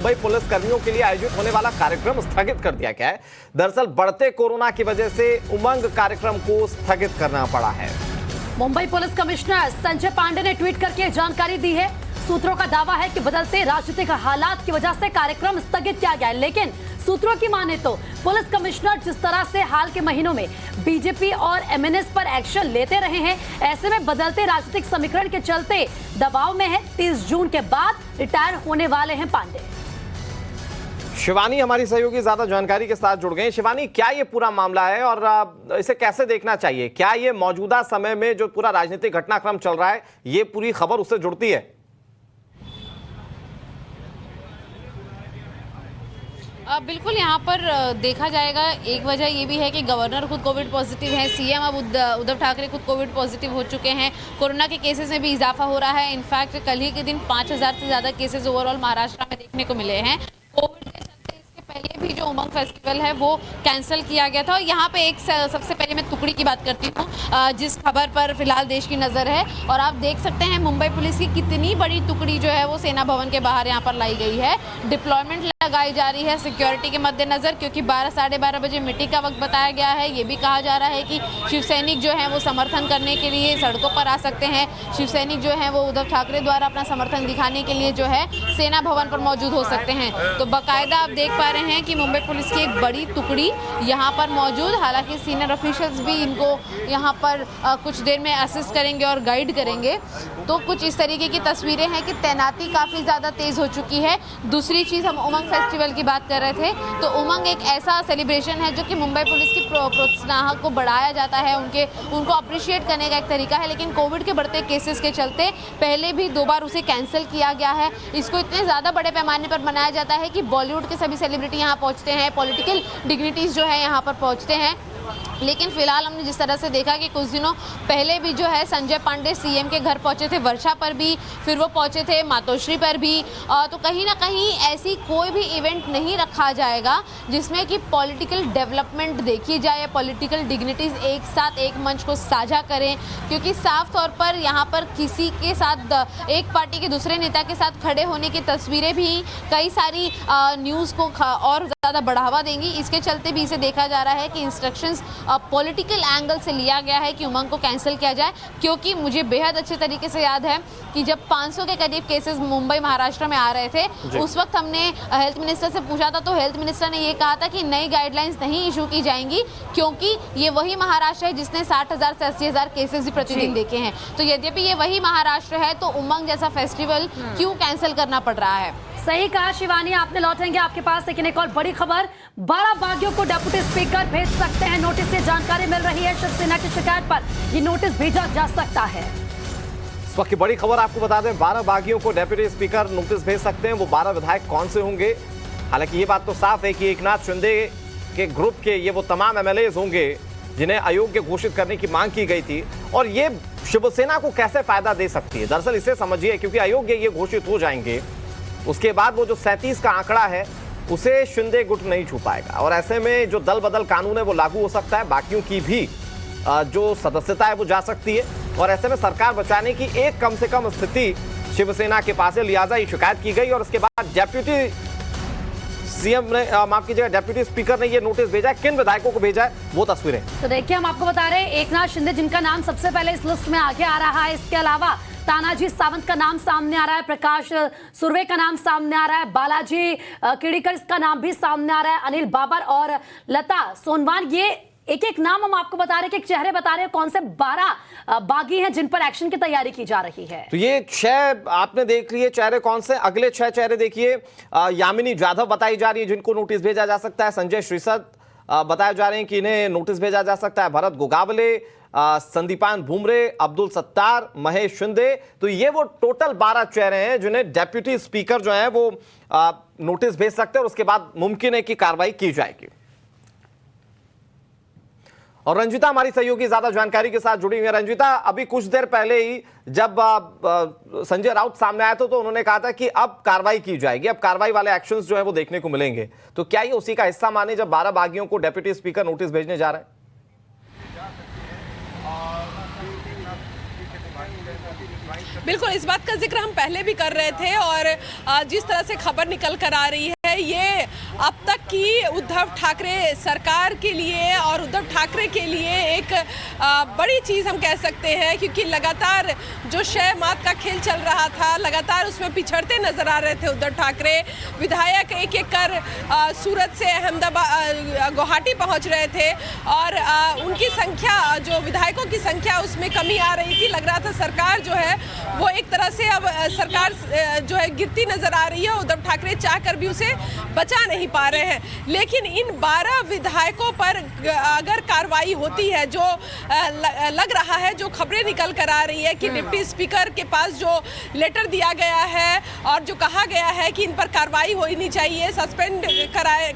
Mumbai police कर्मियों के लिए आयोजित होने वाला कार्यक्रम स्थगित कर दिया गया है। दरअसल बढ़ते कोरोना की वजह से उमंग कार्यक्रम को स्थगित करना पड़ा है। मुंबई पुलिस कमिश्नर संजय पांडे ने ट्वीट करके जानकारी दी है। सूत्रों का दावा है कि बदलते राजनीतिक हालात की वजह से कार्यक्रम स्थगित किया गया है, लेकिन सूत्रों की माने तो पुलिस कमिश्नर जिस तरह से हाल के महीनों में बीजेपी और एमएनएस पर एक्शन लेते रहे हैं, ऐसे में बदलते राजनीतिक समीकरण के चलते दबाव में है। 30 जून के बाद रिटायर होने वाले हैं पांडे। शिवानी हमारी सहयोगी ज्यादा जानकारी के साथ जुड़ गए। शिवानी, क्या ये पूरा मामला है और इसे कैसे देखना चाहिए? क्या ये मौजूदा समय में जो पूरा राजनीतिक घटनाक्रम चल रहा है, ये पूरी खबर उससे जुड़ती है? बिल्कुल, यहाँ पर देखा जाएगा। एक वजह ये भी है कि गवर्नर खुद कोविड पॉजिटिव हैं, सीएम अब उद्धव ठाकरे खुद कोविड पॉजिटिव हो चुके हैं। कोरोना के केसेस में भी इजाफा हो रहा है। इनफैक्ट कल ही के दिन 5000 से ज़्यादा केसेस ओवरऑल महाराष्ट्र में देखने को मिले हैं। कोविड के चलते इसके पहले भी जो उमंग फेस्टिवल है वो कैंसिल किया गया था। और यहाँ पे एक सबसे पहले मैं टुकड़ी की बात करती हूँ, जिस खबर पर फिलहाल देश की नज़र है। और आप देख सकते हैं मुंबई पुलिस की कितनी बड़ी टुकड़ी जो है वो सेना भवन के बाहर यहाँ पर लाई गई है। डिप्लॉयमेंट लगाई जा रही है सिक्योरिटी के मद्देनजर, क्योंकि 12 साढ़े 12 बजे मीटिंग का वक्त बताया गया है। ये भी कहा जा रहा है कि शिव सैनिक जो हैं वो समर्थन करने के लिए सड़कों पर आ सकते हैं। शिव सैनिक जो हैं वो उद्धव ठाकरे द्वारा अपना समर्थन दिखाने के लिए जो है सेना भवन पर मौजूद हो सकते हैं। तो बाकायदा आप देख पा रहे हैं कि मुंबई पुलिस की एक बड़ी टुकड़ी यहाँ पर मौजूद। हालांकि सीनियर ऑफिशियल्स भी इनको यहाँ पर कुछ देर में असिस्ट करेंगे और गाइड करेंगे। तो कुछ इस तरीके की तस्वीरें हैं कि तैनाती काफ़ी ज़्यादा तेज़ हो चुकी है। दूसरी चीज़, हम उमंग फेस्टिवल की बात कर रहे थे, तो उमंग एक ऐसा सेलिब्रेशन है जो कि मुंबई पुलिस की प्रोत्साहन को बढ़ाया जाता है, उनको अप्रिशिएट करने का एक तरीका है। लेकिन कोविड के बढ़ते केसेस के चलते पहले भी 2 बार उसे कैंसिल किया गया है। इसको इतने ज़्यादा बड़े पैमाने पर मनाया जाता है कि बॉलीवुड के सभी सेलिब्रिटी यहाँ पहुँचते हैं, पॉलिटिकल डिग्निटीज़ जो है यहाँ पर पहुँचते हैं। लेकिन फिलहाल हमने जिस तरह से देखा कि कुछ दिनों पहले भी जो है संजय पांडे सीएम के घर पहुंचे थे, वर्षा पर भी, फिर वो पहुंचे थे मातोश्री पर भी। तो कहीं ना कहीं ऐसी कोई भी इवेंट नहीं रखा जाएगा जिसमें कि पॉलिटिकल डेवलपमेंट देखी जाए, पॉलिटिकल डिग्निटीज़ एक साथ एक मंच को साझा करें। क्योंकि साफ तौर पर यहाँ पर किसी के साथ, एक पार्टी के दूसरे नेता के साथ खड़े होने की तस्वीरें भी कई सारी न्यूज़ को और ज़्यादा बढ़ावा देंगी। इसके चलते भी इसे देखा जा रहा है कि इंस्ट्रक्शंस पॉलिटिकल एंगल से लिया गया है कि उमंग को कैंसिल किया जाए। क्योंकि मुझे बेहद अच्छे तरीके से याद है कि जब 500 के करीब केसेस मुंबई महाराष्ट्र में आ रहे थे, उस वक्त हमने हेल्थ मिनिस्टर से पूछा था, तो हेल्थ मिनिस्टर ने ये कहा था कि नई गाइडलाइंस नहीं इशू की जाएंगी, क्योंकि ये वही महाराष्ट्र है जिसने 60,000 से 80,000 केसेस भी प्रतिदिन देखे हैं। तो यद्यपि ये वही महाराष्ट्र है, तो उमंग जैसा फेस्टिवल क्यों कैंसिल करना पड़ रहा है? सही कहा शिवानी, आपने लौटेंगे आपके पास। लेकिन एक और बड़ी खबर, 12 बागियों को डिप्टी स्पीकर भेज सकते हैं नोटिस से जानकारी मिल रही है। शिवसेना की शिकायत पर ये नोटिस भेजा जा सकता है। इस वक्त की बड़ी खबर आपको बता दें, 12 बागियों को डिप्टी स्पीकर नोटिस भेज सकते हैं। वो 12 विधायक कौन से होंगे? हालांकि ये बात तो साफ है कि एकनाथ शिंदे के ग्रुप के ये वो तमाम एमएलएज होंगे जिन्हें अयोग्य घोषित करने की मांग की गई थी। और ये शिवसेना को कैसे फायदा दे सकती है? दरअसल इसे समझिए, क्योंकि अयोग्य ये घोषित हो जाएंगे, उसके बाद वो जो 37 का आंकड़ा है उसे शिंदे गुट नहीं छू पाएगा। और ऐसे में जो दल बदल कानून है वो लागू हो सकता है, बाकियों की भी जो सदस्यता है वो जा सकती है। और ऐसे में सरकार बचाने की एक कम से कम स्थिति शिवसेना के पास है। लिहाजा ये शिकायत की गई और उसके बाद डेप्यूटी सीएम ने, माफ कीजिएगा, डेप्यूटी स्पीकर ने ये नोटिस भेजा है। किन विधायकों को भेजा है वो तस्वीरें तो देखिए, हम आपको बता रहे हैं एकनाथ शिंदे जिनका नाम सबसे पहले इस लिस्ट में आगे आ रहा है। इसके अलावा तानाजी सावंत का नाम सामने आ रहा है, प्रकाश सुर्वे का नाम सामने आ रहा है, बालाजी किड़ीकर का नाम भी सामने आ रहा है, अनिल बाबर और लता सोनवान। ये एक एक नाम हम आपको बता रहे हैं कि एक चेहरे बता रहे हैं कौन से 12 बागी हैं जिन पर एक्शन की तैयारी की जा रही है। तो ये 6 आपने देख लिए चेहरे कौन से। अगले 6 चेहरे देखिए, यामिनी जाधव बताई जा रही है जिनको नोटिस भेजा जा सकता है। संजय श्रीसद बताए जा रहे हैं कि इन्हें नोटिस भेजा जा सकता है। भरत गोगावले, संदीपान भूमरे, अब्दुल सत्तार, महेश शिंदे। तो ये वो टोटल 12 चेहरे हैं जिन्हें डेप्यूटी स्पीकर जो है वो नोटिस भेज सकते हैं और उसके बाद मुमकिन है कि कार्रवाई की जाएगी। और रंजिता हमारी सहयोगी ज्यादा जानकारी के साथ जुड़ी हुई है। रंजिता, अभी कुछ देर पहले ही जब संजय राउत सामने आया था तो उन्होंने कहा था कि अब कार्रवाई की जाएगी, अब कार्रवाई वाले एक्शंस जो है वो देखने को मिलेंगे। तो क्या ये उसी का हिस्सा माने जब 12 बागियों को डेप्यूटी स्पीकर नोटिस भेजने जा रहे हैं? बिल्कुल, इस बात का जिक्र हम पहले भी कर रहे थे और जिस तरह से खबर निकल कर आ रही है, ये अब तक की उद्धव ठाकरे सरकार के लिए और उद्धव ठाकरे के लिए एक बड़ी चीज़ हम कह सकते हैं, क्योंकि लगातार जो 6 मात का खेल चल रहा था, लगातार उसमें पिछड़ते नजर आ रहे थे उद्धव ठाकरे। विधायक एक एक कर सूरत से अहमदाबाद गुवाहाटी पहुंच रहे थे और उनकी संख्या, जो विधायकों की संख्या, उसमें कमी आ रही थी। लग रहा था सरकार जो है वो एक तरह से अब सरकार जो है गिरती नजर आ रही है। उद्धव ठाकरे चाहकर भी उसे बचा नहीं पा रहे हैं। लेकिन इन 12 विधायकों पर अगर कार्रवाई होती है, जो लग रहा है, जो खबरें निकल कर आ रही है कि डिप्टी स्पीकर के पास जो लेटर दिया गया है और जो कहा गया है कि इन पर कार्रवाई होनी चाहिए, सस्पेंड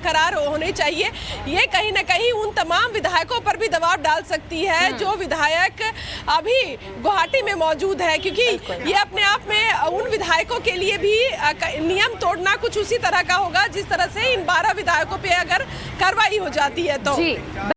करार होने चाहिए, ये कहीं ना कहीं उन तमाम विधायकों पर भी दबाव डाल सकती है जो विधायक अभी गुवाहाटी में मौजूद है, क्योंकि ये अपने आप में उन विधायकों के लिए भी नियम तोड़ना कुछ उसी तरह का होगा जिस तरह से इन 12 विधायकों पे अगर कार्रवाई हो जाती है तो। जी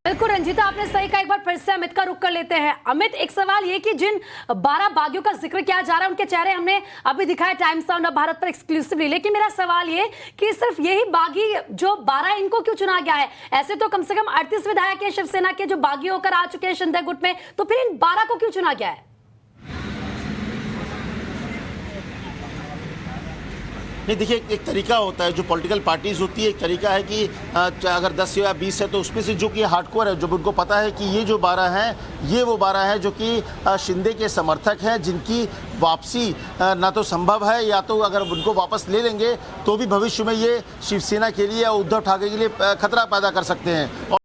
बिल्कुल रंजीता, आपने सही कहा। एक बार फिर से अमित का रुख कर लेते हैं। अमित, एक सवाल ये कि जिन 12 बागियों का जिक्र किया जा रहा है, उनके चेहरे हमने अभी दिखाए टाइम्स ऑफ भारत पर एक्सक्लूसिवली, लेकिन मेरा सवाल ये कि सिर्फ यही बागी जो 12, इनको क्यों चुना गया है? ऐसे तो कम से कम 38 विधायक है शिवसेना के जो बागी होकर आ चुके हैं शिंदे गुट में, तो फिर इन 12 को क्यों चुना गया है? नहीं, देखिए, एक तरीका होता है, जो पॉलिटिकल पार्टीज होती है, एक तरीका है कि अगर 10 या 20 है तो उसमें से जो कि हार्डकोर है, जो उनको पता है कि ये जो 12 हैं, ये वो 12 हैं जो कि शिंदे के समर्थक हैं, जिनकी वापसी ना तो संभव है, या तो अगर उनको वापस ले लेंगे तो भी भविष्य में ये शिवसेना के लिए या उद्धव ठाकरे के लिए खतरा पैदा कर सकते हैं।